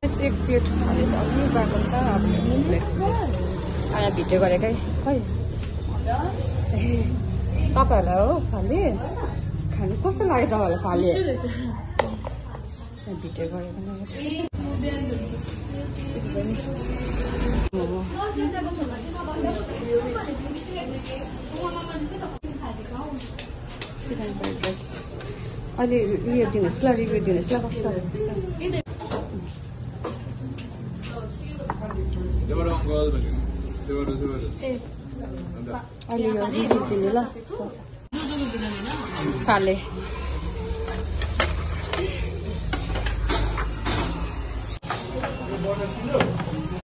एक प्लेट फाले चाहिँ अलि बाको छ अब आया भिडियो गरेकै खै तपाईँहरूलाई हो फाले खानु कस्तो लाग्यो तपाईँहरूलाई फाले भिडियो गरेको अहिले उयो दिनुहोस् ल रिभ्यू दिनुहोस् ल कस्तो अहिले यो रिभ्यू दिनु ल फाले